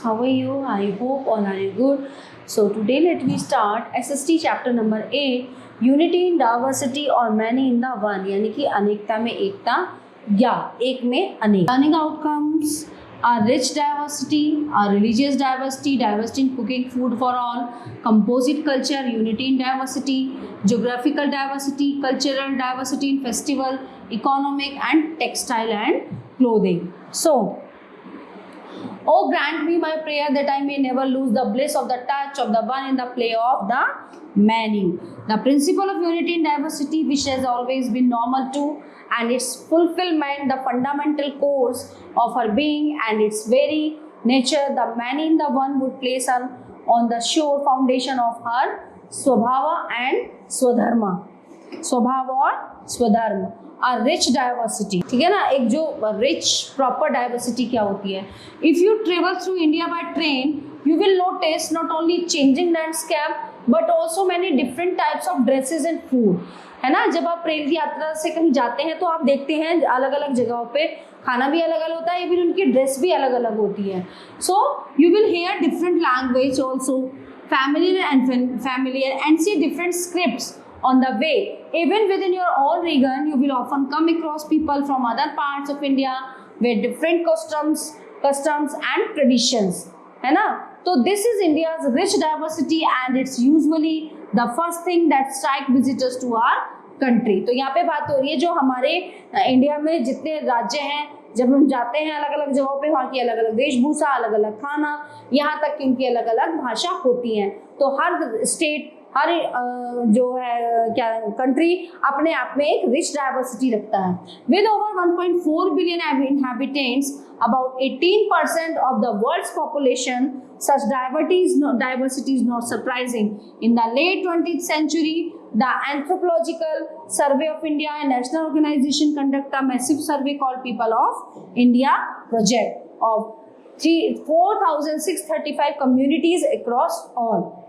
how are you? I hope all are good. So today let me start SST chapter number 8, Unity in Diversity or Many in the One, यानी कि अनेकता में एकता या एक में अनेक. Learning outcomes are rich diversity, are religious diversity, diversity in cooking food for all, composite culture, unity in diversity, geographical diversity, cultural diversity in festival, economic and textile and clothing. So, oh, grant me my prayer that I may never lose the bliss of the touch of the one in the play of the many. The principle of unity in diversity, which has always been normal to, and its fulfillment, the fundamental course of her being and its very nature, the many in the one would place her on the sure foundation of her स्वभाव and स्वधर्म. स्वभाव और स्वधर्म. A rich diversity, ठीक है ना. एक जो rich proper diversity क्या होती है? If you travel through India by train, you will notice not only changing landscape but also many different types of dresses and food, है ना. जब आप रेल की यात्रा से कहीं जाते हैं तो आप देखते हैं अलग अलग जगहों पे खाना भी अलग अलग होता है, इवन उनकी ड्रेस भी अलग अलग होती है. So you will hair different language also, familiar and see different scripts on the way. Even within your own region, you will often come across people from other parts of India with different customs and traditions, है ना. So this is India's rich diversity and it's usually the first thing that strike visitors to our country. तो यहाँ पे बात हो रही है जो हमारे इंडिया में जितने राज्य हैं, जब हम जाते हैं अलग अलग जगहों पे, वहाँ की अलग अलग वेशभूषा, अलग अलग खाना, यहाँ तक कि उनकी अलग अलग भाषा होती हैं. तो हर स्टेट, हर जो है क्या कंट्री अपने आप में एक रिच डाइवर्सिटी रखता है. With over 1.4 billion inhabitants, about 18% of the world's population, such diversity is not surprising. In the late 20th century, the Anthropological Survey of India, a national organization, conduct a massive survey called People of India project of 4,635 communities across all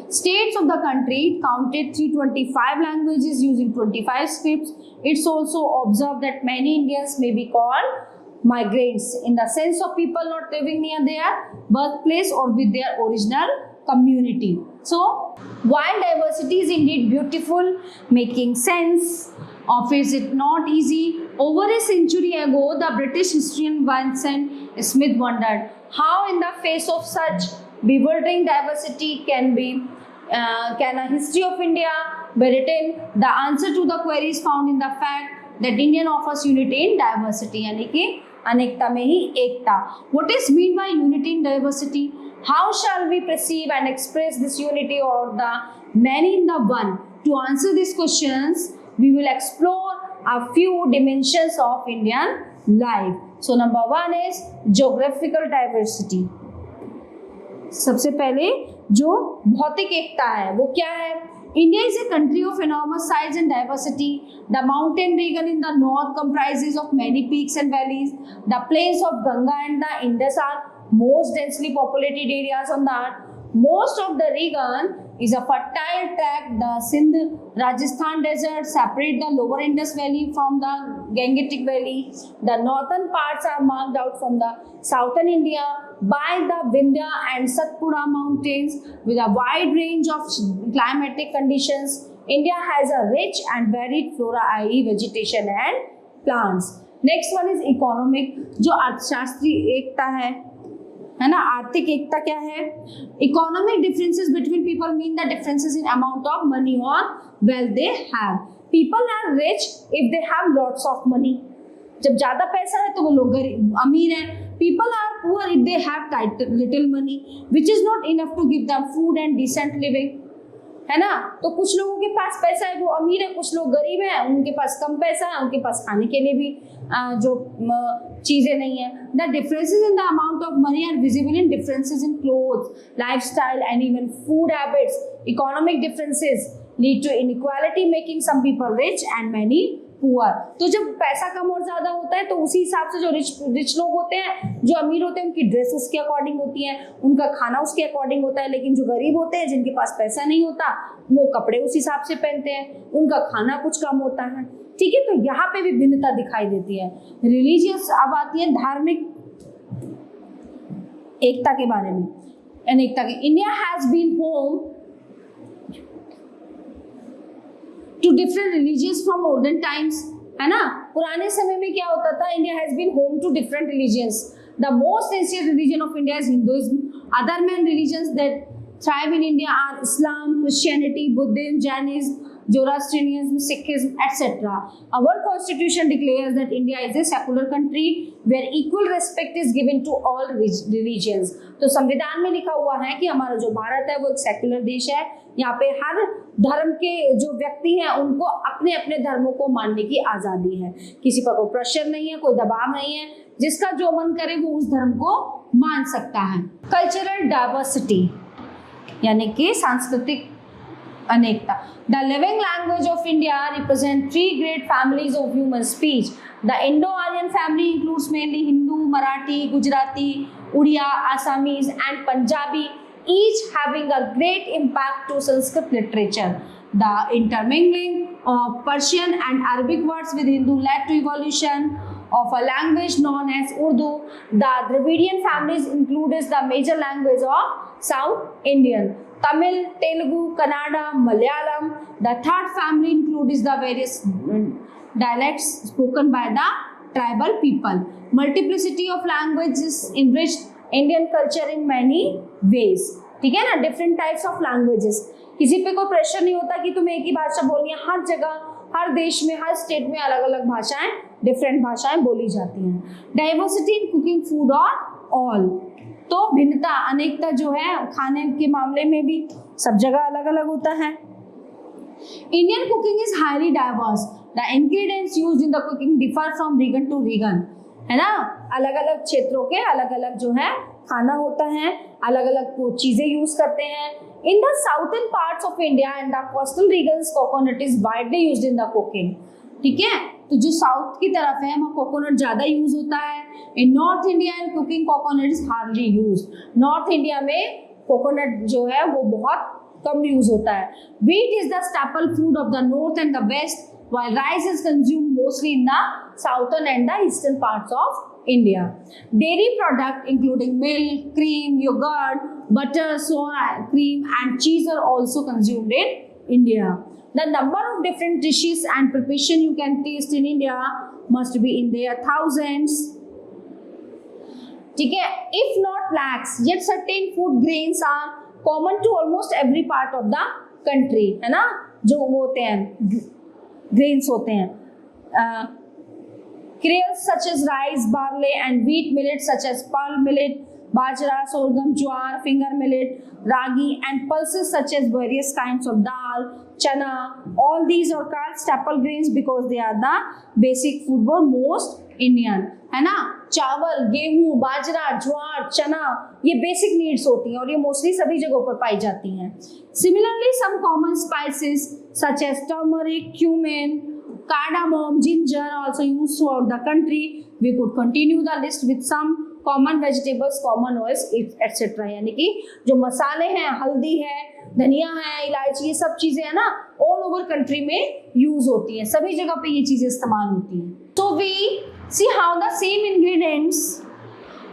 states of the country. It counted 325 languages using 25 scripts. It's also observed that many Indians may be called migrants in the sense of people not living near their birthplace or with their original community. So, while diversity is indeed beautiful, making sense of it not easy, over a century ago, the British historian Vincent Smith wondered how in the face of such bewildering diversity can a history of India be written. The answer to the query is found in the fact that Indian offers unity in diversity, यानी कि अनेकता में ही एकता. What is meant by unity in diversity? How shall we perceive and express this unity or the many in the one? To answer these questions, we will explore a few dimensions of Indian life. So number one is geographical diversity. सबसे पहले जो भौतिक एकता है वो क्या है? India is a country of enormous size and diversity. The mountain region in the north comprises of many peaks and valleys. The plains of Ganga and the Indus are most densely populated areas on the earth. Most of the region is a fertile tract. The Sindh Rajasthan desert separate the lower Indus Valley from the Gangetic Valley. The northern parts are marked out from the southern India by the Vindhya and Satpura mountains with a wide range of climatic conditions. India has a rich and varied flora, i.e. vegetation and plants. Next one is economic, जो अर्थशास्त्रीय एकता है ना. आर्थिक एकता क्या है? Economic differences between people mean the differences in amount of money or wealth they have. People are rich if they have lots of money. जब ज्यादा पैसा है तो वो लोग अमीर हैं. People are poor if they have little money, which is not enough to give them food and decent living. है ना. तो कुछ लोगों के पास पैसा है वो अमीर है, कुछ लोग गरीब हैं, उनके पास कम पैसा है, उनके पास खाने के लिए भी जो चीजें नहीं है. The differences in the amount of money are visible in differences in clothes, lifestyle and even food habits. Economic differences lead to inequality, making some people rich and many poor. तो जब पैसा कम और ज्यादा होता है तो उसी हिसाब से जो रिच लोग होते हैं, जो अमीर होते हैं, उनकी ड्रेस उसके अकॉर्डिंग होती है, उनका खाना उसके अकॉर्डिंग होता है. लेकिन जो गरीब होते हैं, जिनके पास पैसा नहीं होता, वो कपड़े उस हिसाब से पहनते हैं, उनका खाना कुछ कम होता है. ठीक है, तो यहाँ पे भी भिन्नता दिखाई देती है. रिलीजियस अब आती है धार्मिक एकता के बारे में, अनेकता के, India has been home to different religions from olden times, है ना। पुराने समय में क्या होता था, India has been home to different religions. The most ancient religion of India is Hinduism. Other main religions that thrive in India are Islam, Christianity, Buddhism, Jainism, Zoroastrianism, Sikhism, etc. Our constitution declares that India is a secular country where equal respect is given to all religions. तो संविधान में लिखा हुआ है कि हमारा जो भारत है वो एक सेक्युलर देश है. यहाँ पे हर धर्म के जो व्यक्ति हैं उनको अपने अपने धर्मों को मानने की आज़ादी है. किसी पर कोई प्रेशर नहीं है, कोई दबाव नहीं है. जिसका जो मन करे वो उस धर्म को मान सकता है. कल्चरल डाइवर्सिटी यानी कि सांस्कृतिक अनेकता. The living language of India represent 3 great families of human speech. The Indo-Aryan family includes mainly Hindu, Marathi, Gujarati, Odia, Assamese and Punjabi, each having a great impact to Sanskrit literature. The intermingling of Persian and Arabic words with Hindu led to evolution of a language known as Urdu. The Dravidian families includes the major language of South Indian, Tamil, Telugu, Kannada, Malayalam. The third family includes the various dialects spoken by the tribal people. Multiplicity of languages enriched Indian culture in many ways. ठीक है ना, different types of languages. किसी पे कोई pressure नहीं होता कि तुम्हें एक ही भाषा बोलनी है. हर जगह, हर देश में, हर स्टेट में अलग अलग भाषाएं, डिफरेंट भाषाएं बोली जाती हैं. डाइवर्सिटी इन कुकिंग फूड और ऑल. तो भिन्नता, अनेकता जो है खाने के मामले में भी सब जगह अलग अलग होता है. Indian cooking is highly diverse. The ingredients used in the cooking differ from region to region, है ना. अलग अलग क्षेत्रों के अलग अलग जो है खाना होता है, अलग अलग चीजें यूज करते हैं. In the southern parts of India and the coastal regions coconut is widely used in the cooking. ठीक है, तो जो साउथ की तरफ है वहाँ कोकोनट ज़्यादा यूज होता है. In north India and cooking coconut is hardly use. North India में कोकोनट जो है वो बहुत कम यूज होता है. Wheat is the staple food of the north and the west, while rice is consumed mostly in the southern and the eastern parts of India. Dairy product including milk, cream, yogurt, butter, soya cream and cheese are also consumed in India. The number of different dishes and preparation you can taste in India must be in their thousands. ठीक है, if not lakhs, yet certain food grains are common to almost every part of the country, है ना. जो वो होते हैं grains होते हैं, cereals such as rice, barley and wheat, millets such as pearl millet, bajra, sorghum, jowar, finger millet, ragi and pulses such as various kinds of dal, chana. All these are called staple grains because they are the basic food for most Indian, है ना. चावल, गेहूं, बाजरा, ज्वार, चना ये basic needs होती हैं और ये मोस्टली सभी जगहों पर पाई जाती हैं. Similarly, some common spices such as turmeric, cumin, cardamom, ginger also used throughout the country. We could continue the list with some common vegetables, common oils, etc. यानी कि जो मसाले हैं, हल्दी है, धनिया है, इलायची, ये सब चीजें है ना ऑल ओवर कंट्री में यूज होती हैं. सभी जगह पे ये चीजें इस्तेमाल होती हैं. So we see how the same ingredients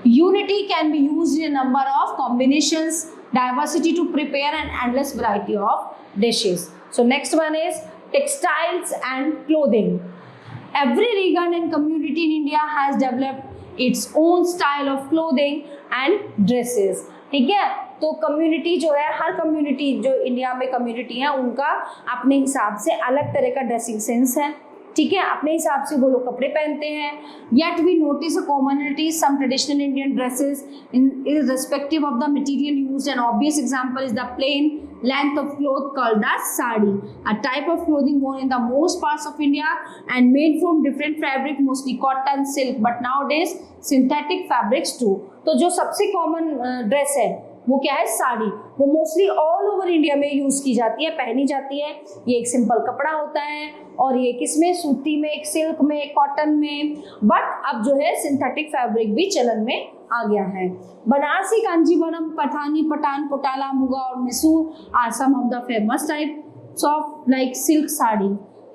unity can be used in a number of combinations, diversity to prepare an endless variety of dishes. So next one is textiles and clothing. Every region and community in India has developed its own style of clothing and dresses. ठीक है, तो community जो है, हर community जो India में community है उनका अपने हिसाब से अलग तरह का ड्रेसिंग सेंस है. ठीक है, अपने हिसाब से वो लोग कपड़े पहनते हैं. Yet we notice a commonality some traditional Indian dresses irrespective of the material used. An obvious example is the plain length of cloth called as sari, a type of clothing worn in the most parts of India and made from different fabric, mostly cotton, silk, but nowadays synthetic fabrics too. तो जो सबसे common dress है वो क्या है, साड़ी. वो mostly all over India में use की जाती है, पहनी जाती है. ये एक सिंपल कपड़ा होता है और ये किसमें, सूती में, एक सिल्क में, एक कॉटन में. बट अब जो है सिंथेटिक फैब्रिक भी चलन में आ गया है. बनारसी, कांजीवरम, पठानी, पठान, कोटाला, मुगा और Mysore are some of the famous types of like silk sari,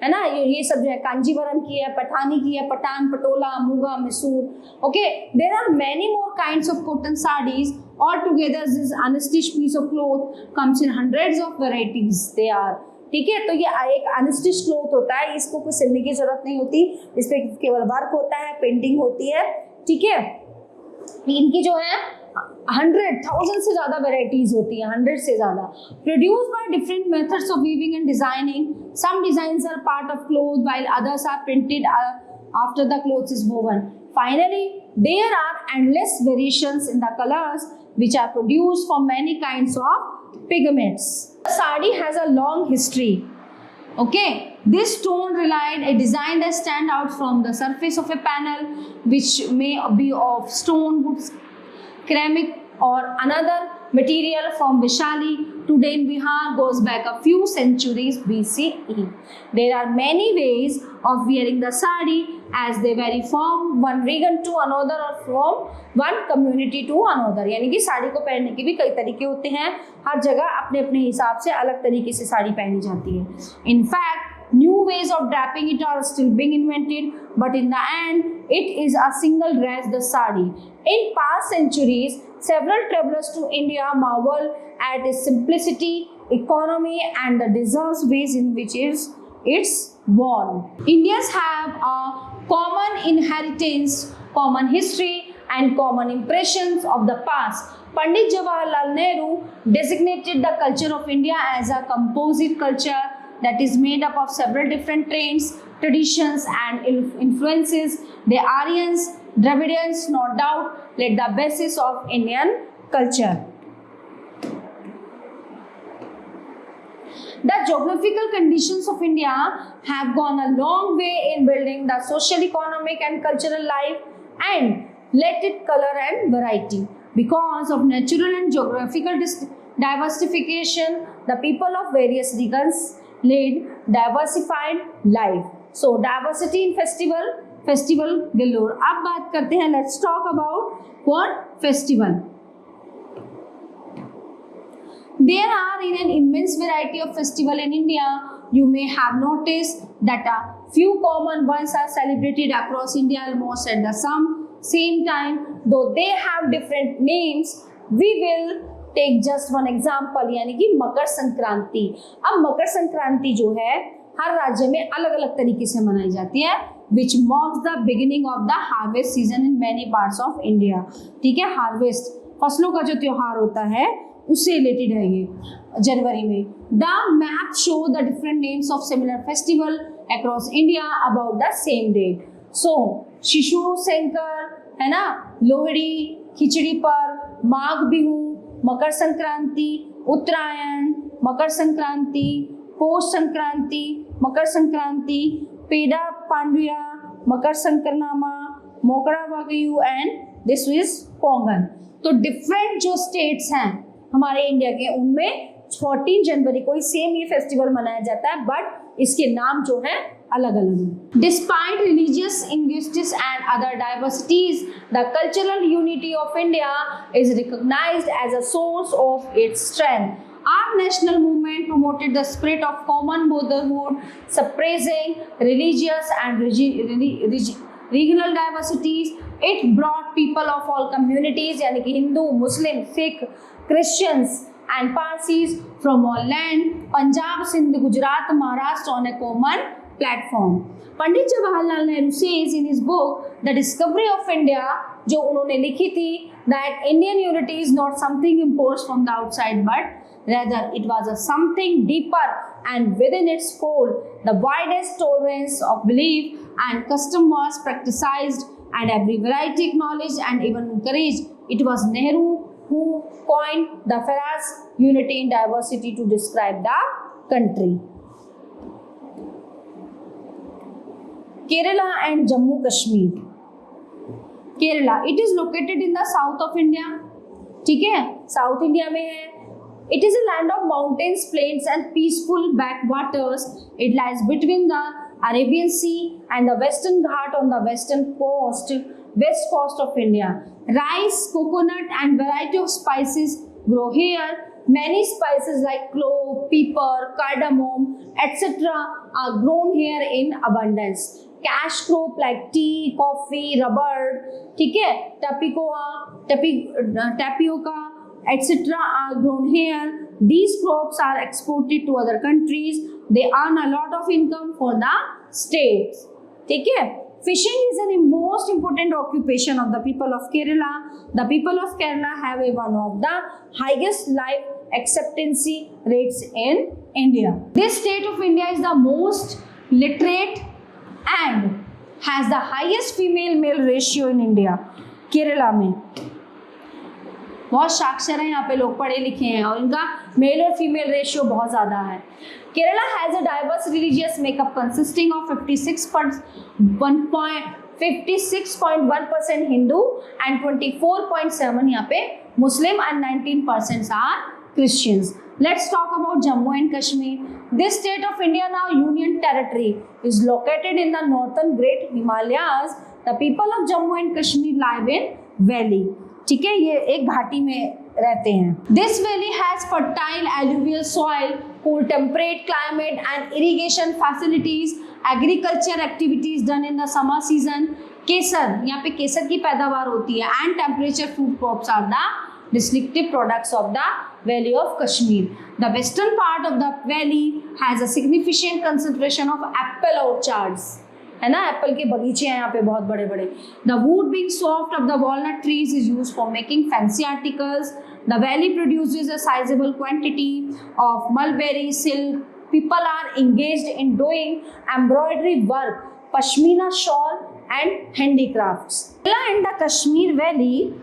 है ना, ये सब जो है कांजीवरम की है, पठानी की है, Paithan, Patola, Muga, Mysore. Okay, there are many more kinds of cotton saris. All together this unstitched piece of cloth comes in hundreds of varieties. They are, ठीक है. तो ये एक अनस्टिच क्लॉथ होता है, इसको कोई सिलने की जरूरत नहीं होती, इस पे केवल वर्क होता है, पेंटिंग होती है, ठीक है. इनकी जो है 100,000 से ज्यादा वेराइटीज होती हैं, 100 से ज्यादा. Produce by different methods of weaving and designing. Some designs are part of cloth while others are printed after the cloth is woven. Finally there are endless variations in the colours which are produced from many kinds of pigments. The sari has a long history. Okay, this stone relied a design that stand out from the surface of a panel, which may be of stone, wood, ceramic or another material from Vaishali today in Bihar goes back a few centuries BCE. There are many ways of wearing the sari as they vary from one region to another or from one community to another. यानी कि साड़ी को पहनने के भी कई तरीके होते हैं, हर जगह अपने अपने हिसाब से अलग तरीके से साड़ी पहनी जाती है. In fact, new ways of draping it are still being invented, but in the end it is a single dress, the sari. In past centuries, several travelers to India marvel at its simplicity, economy and the diverse ways in which it's worn. Indians have a common inheritance, common history and common impressions of the past. Pandit Jawaharlal Nehru designated the culture of India as a composite culture that is made up of several different traits, traditions and influences. The Aryans, Dravidians, no doubt, laid the basis of Indian culture. The geographical conditions of India have gone a long way in building the social, economic and cultural life and let it color and variety. Because of natural and geographical diversification, the people of various regions lead diversified life. So diversity in festival galore. अब बात करते हैं, let's talk about what festival. There are in an immense variety of festival in India. You may have noticed that a few common ones are celebrated across India almost at the same time, though they have different names. We will take just one example, यानी कि मकर संक्रांति. अब मकर संक्रांति जो है हर राज्य में अलग अलग तरीके से मनाई जाती है, which marks the beginning of the harvest season in many parts of India. ठीक है, हार्वेस्ट फसलों का जो त्योहार होता है उससे रिलेटेड है ये जनवरी में. The map show the different names of similar festival across India about the same date. So शिशु शंकर है ना, लोहड़ी, खिचड़ी पर, माघ बिहू, मकर संक्रांति, उत्तरायण, मकर संक्रांति, पौष संक्रांति, मकर संक्रांति, पेड़ा पांडुया, मकर संक्रमा, मोकड़ा वागयू एंड दिस इज पोंगल. तो डिफरेंट जो स्टेट्स हैं हमारे इंडिया के, उनमें 14 जनवरी को ही सेम ये फेस्टिवल मनाया जाता है, बट इसके नाम जो है अलग अलग हैं. Despite religious, linguistic and other diversities, the cultural unity of India is recognized as a source of its strength. Our national movement promoted the spirit of common brotherhood, suppressing religious and regional diversities. It brought people of all communities, यानी कि हिंदू, मुस्लिम, Sikh, Christians and Parsis from all land, Punjab, Sindh, Gujarat, Maharashtra on a common platform. Pandit Jawaharlal Nehru says in his book The Discovery of India, जो उन्होंने लिखी थी, that Indian unity is not something imposed from the outside, but rather it was a something deeper and within its fold. The widest tolerance of belief and custom was practiced and every variety acknowledged and even encouraged. It was Nehru who coined the phrase unity in diversity to describe the country. Kerala and Jammu Kashmir. Kerala, it is located in the south of India. ठीक है, south India में है. It is a land of mountains, plains and peaceful backwaters. It lies between the Arabian Sea and the Western Ghat on the west coast of India. Rice, coconut and variety of spices grow here. Many spices like clove, pepper, cardamom, etc. are grown here in abundance. Cash crop like tea, coffee, rubber, ठीक है, tapioca, etc. are grown here. These crops are exported to other countries. They earn a lot of income for the states. ठीक है. Fishing is the most important occupation of the people of Kerala. The people of Kerala have one of the highest life expectancy rates in India. This state of India is the most literate and has the highest female-male ratio in India. Kerala में बहुत साक्षर हैं, यहाँ पे लोग पढ़े लिखे हैं और इनका मेल और फीमेल रेशियो बहुत ज़्यादा है. Kerala has a diverse religious makeup consisting of 56.1% Hindu and 24.7 यहाँ पे Muslim and 19% are Christians. Let's talk about Jammu and Kashmir. This state of India, now Union Territory, is located in the northern Great Himalayas. The people of Jammu and Kashmir live in valley. ठीक है, ये एक घाटी में रहते हैं. This valley has fertile alluvial soil, cool temperate climate and irrigation facilities. Agriculture activities done in the summer season. केसर, यहाँ पे केसर की पैदावार होती है. And temperature food crops are the distinctive products of the valley of Kashmir. The western part of the valley has a significant concentration of apple orchards. है ना, Apple के बगीचे हैं यहाँ पे बहुत बड़े बड़े. The wood being soft of the walnut trees is used for making fancy articles. The valley produces a sizable quantity of mulberry, silk. People are engaged in doing embroidery work, pashmina shawl and handicrafts. Kerala and the Kashmir Valley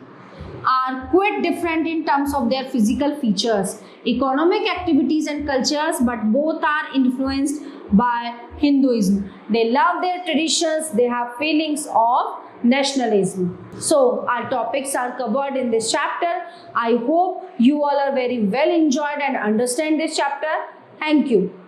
are quite different in terms of their physical features, economic activities and cultures, but both are influenced by Hinduism. They love their traditions, they have feelings of nationalism. So our topics are covered in this chapter. I hope you all are very well enjoyed and understand this chapter. Thank you.